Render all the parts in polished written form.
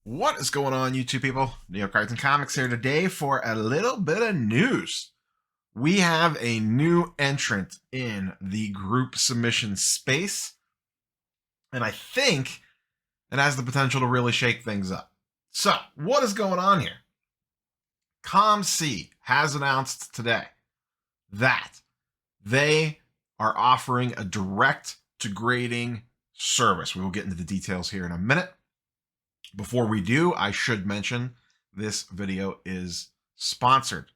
What is going on, YouTube people? Neo Cards and Comics here today for a little bit of news. We have a new entrant in the group submission space, and I think it has the potential to really shake things up. So, what is going on here? COMC has announced today that they are offering a direct to grading service. We will get into the details here in a minute. Before we do, I should mention this video is sponsored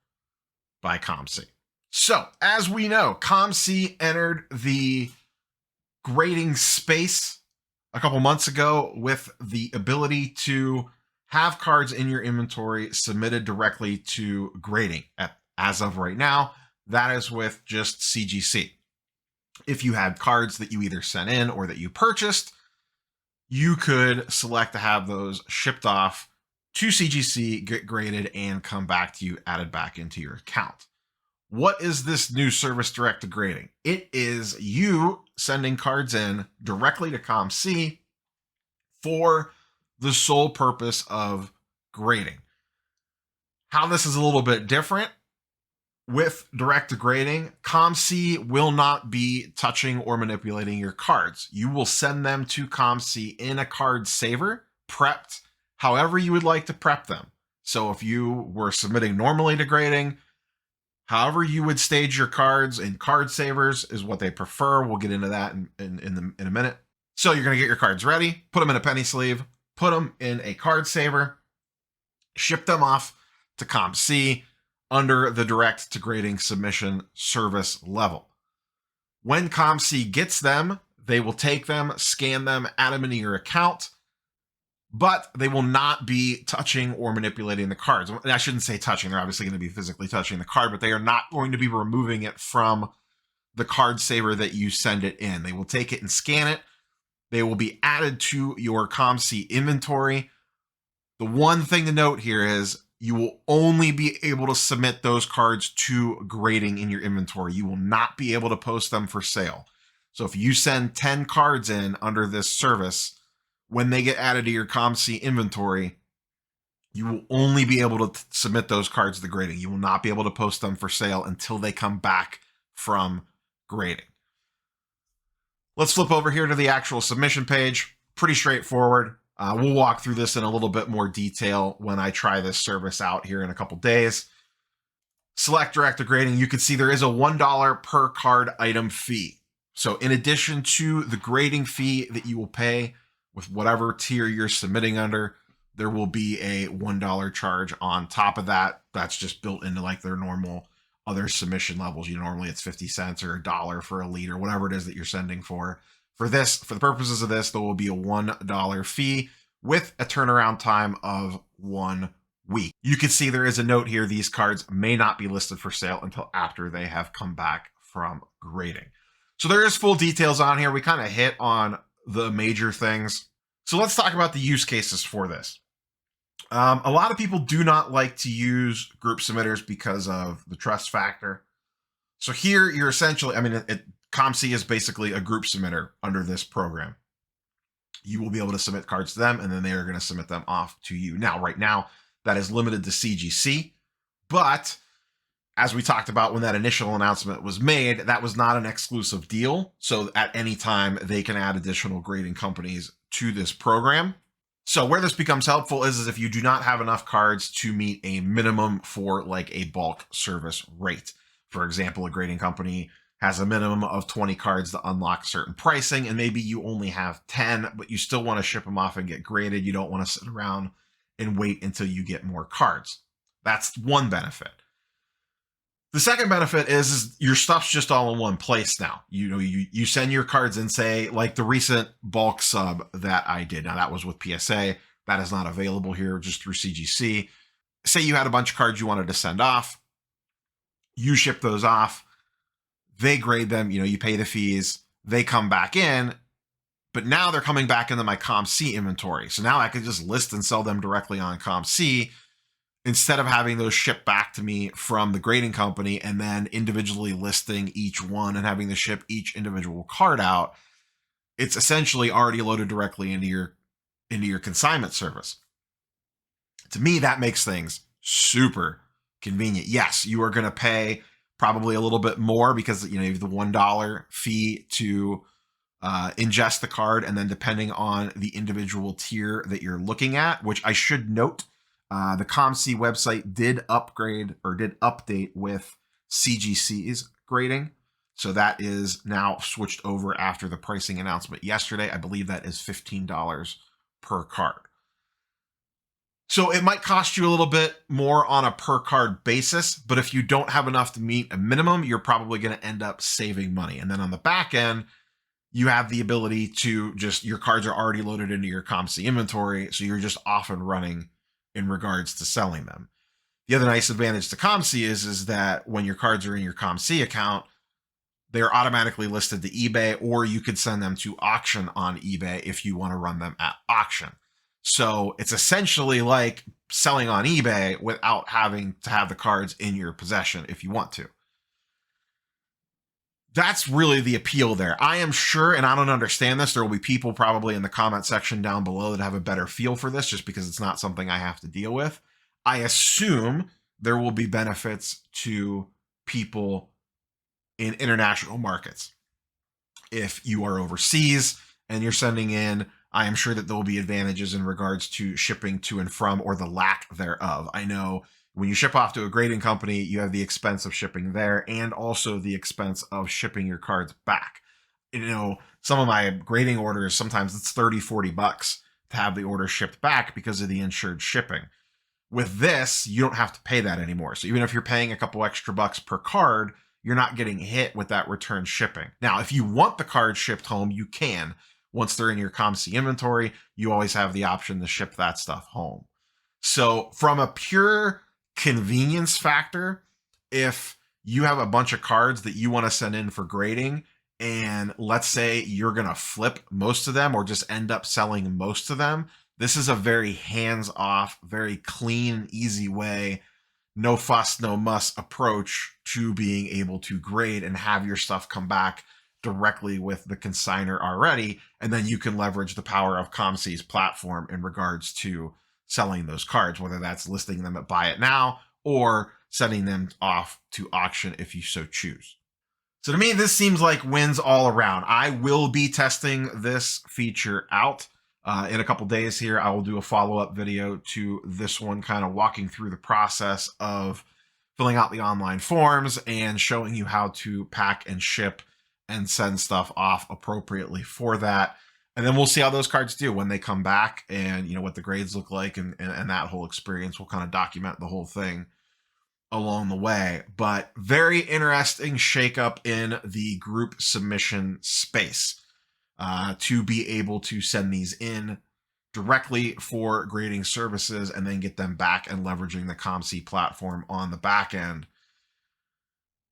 by COMC. So, as we know, COMC entered the grading space a couple months ago with the ability to have cards in your inventory submitted directly to grading. As of right now, that is with just CGC. If you had cards that you either sent in or that you purchased, you could select to have those shipped off to CGC, get graded, and come back to you, added back into your account. What is this new service direct to grading? It is you sending cards in directly to COMC for the sole purpose of grading. How this is a little bit different. With direct to grading, COMC will not be touching or manipulating your cards. You will send them to COMC in a card saver, prepped however you would like to prep them. So if you were submitting normally to grading, however you would stage your cards in card savers is what they prefer. We'll get into that in a minute. So you're going to get your cards ready, put them in a penny sleeve, put them in a card saver, ship them off to COMC under the direct to grading submission service level. When COMC gets them, they will take them, scan them, add them into your account, but they will not be touching or manipulating the cards. And I shouldn't say touching, they're obviously going to be physically touching the card, but they are not going to be removing it from the card saver that you send it in. They will take it and scan it. They will be added to your COMC inventory. The one thing to note here is you will only be able to submit those cards to grading in your inventory. You will not be able to post them for sale. So if you send 10 cards in under this service, when they get added to your COMC inventory, you will only be able to submit those cards to grading. You will not be able to post them for sale until they come back from grading. Let's flip over here to the actual submission page. Pretty straightforward. We'll walk through this in a little bit more detail when I try this service out here in a couple days. Select direct to grading. You can see there is a $1 per card item fee. So in addition to the grading fee that you will pay with whatever tier you're submitting under, there will be a $1 charge on top of that. That's just built into like their normal other submission levels. Normally it's 50 cents or $1 for a lead or whatever it is that you're sending for. For the purposes of this, there will be a $1 fee with a turnaround time of 1 week. You can see there is a note here. These cards may not be listed for sale until after they have come back from grading. So there is full details on here. We kind of hit on the major things. So let's talk about the use cases for this. A lot of people do not like to use group submitters because of the trust factor. So here you're essentially, COMC is basically a group submitter under this program. You will be able to submit cards to them, and then they are going to submit them off to you. Now, right now, that is limited to CGC, but as we talked about when that initial announcement was made, that was not an exclusive deal. So at any time, they can add additional grading companies to this program. So where this becomes helpful is if you do not have enough cards to meet a minimum for like a bulk service rate. For example, a grading company has a minimum of 20 cards to unlock certain pricing, and maybe you only have 10, but you still want to ship them off and get graded. You don't want to sit around and wait until you get more cards. That's one benefit. The second benefit is your stuff's just all in one place now. You send your cards in, say, like the recent bulk sub that I did. Now, that was with PSA. That is not available here, just through CGC. Say you had a bunch of cards you wanted to send off. You ship those off. They grade them, you pay the fees, they come back in, but now they're coming back into my COMC inventory. So now I can just list and sell them directly on COMC instead of having those shipped back to me from the grading company and then individually listing each one and having to ship each individual card out. It's essentially already loaded directly into your consignment service. To me, that makes things super convenient. Yes, you are going to pay probably a little bit more because you have the $1 fee to ingest the card, and then depending on the individual tier that you're looking at, which I should note, the COMC website did upgrade or did update with CGC's grading. So that is now switched over after the pricing announcement yesterday. I believe that is $15 per card. So it might cost you a little bit more on a per card basis, but if you don't have enough to meet a minimum, you're probably going to end up saving money. And then on the back end, you have the ability to your cards are already loaded into your COMC inventory, so you're just off and running in regards to selling them. The other nice advantage to COMC is that when your cards are in your COMC account, they're automatically listed to eBay, or you could send them to auction on eBay if you want to run them at auction. So it's essentially like selling on eBay without having to have the cards in your possession if you want to. That's really the appeal there. I am sure, and I don't understand this, there will be people probably in the comment section down below that have a better feel for this just because it's not something I have to deal with. I assume there will be benefits to people in international markets. If you are overseas and you're sending in, I am sure that there will be advantages in regards to shipping to and from, or the lack thereof. I know when you ship off to a grading company, you have the expense of shipping there and also the expense of shipping your cards back. Some of my grading orders, sometimes it's $30-$40 to have the order shipped back because of the insured shipping. With this, you don't have to pay that anymore. So even if you're paying a couple extra bucks per card, you're not getting hit with that return shipping. Now, if you want the card shipped home, you can. Once they're in your COMC inventory, you always have the option to ship that stuff home. So from a pure convenience factor, if you have a bunch of cards that you want to send in for grading, and let's say you're going to flip most of them or just end up selling most of them, this is a very hands-off, very clean, easy way, no fuss, no muss approach to being able to grade and have your stuff come back directly with the consignor already, and then you can leverage the power of COMC's platform in regards to selling those cards, whether that's listing them at Buy It Now or sending them off to auction if you so choose. So to me, this seems like wins all around. I will be testing this feature out in a couple days here. I will do a follow-up video to this one, kind of walking through the process of filling out the online forms and showing you how to pack and ship and send stuff off appropriately for that. And then we'll see how those cards do when they come back, and what the grades look like, and that whole experience. We'll kind of document the whole thing along the way. But very interesting shakeup in the group submission space to be able to send these in directly for grading services and then get them back and leveraging the COMC platform on the back end.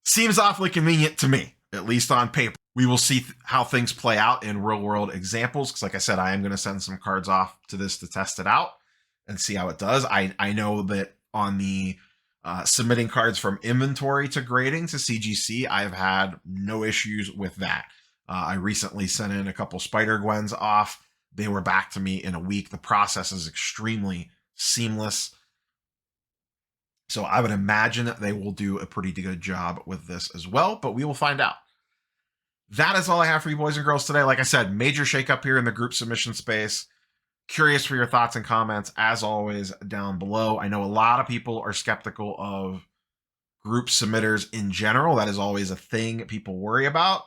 Seems awfully convenient to me, at least on paper. We will see how things play out in real world examples, because like I said, I am going to send some cards off to this to test it out and see how it does. I know that on the submitting cards from inventory to grading to CGC, I've had no issues with that. I recently sent in a couple Spider-Gwens off. They were back to me in a week. The process is extremely seamless. So I would imagine that they will do a pretty good job with this as well, but we will find out. That is all I have for you boys and girls today. Like I said, major shakeup here in the group submission space. Curious for your thoughts and comments, as always, down below. I know a lot of people are skeptical of group submitters in general. That is always a thing people worry about.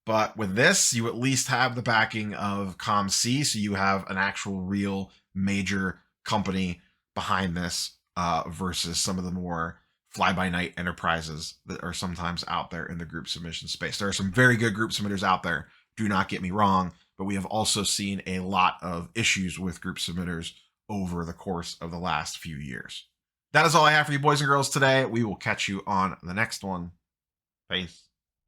But with this, you at least have the backing of COMC, so you have an actual real major company behind this versus some of the more fly-by-night enterprises that are sometimes out there in the group submission space. There are some very good group submitters out there, do not get me wrong, but we have also seen a lot of issues with group submitters over the course of the last few years. That is all I have for you boys and girls today. We will catch you on the next one. Peace.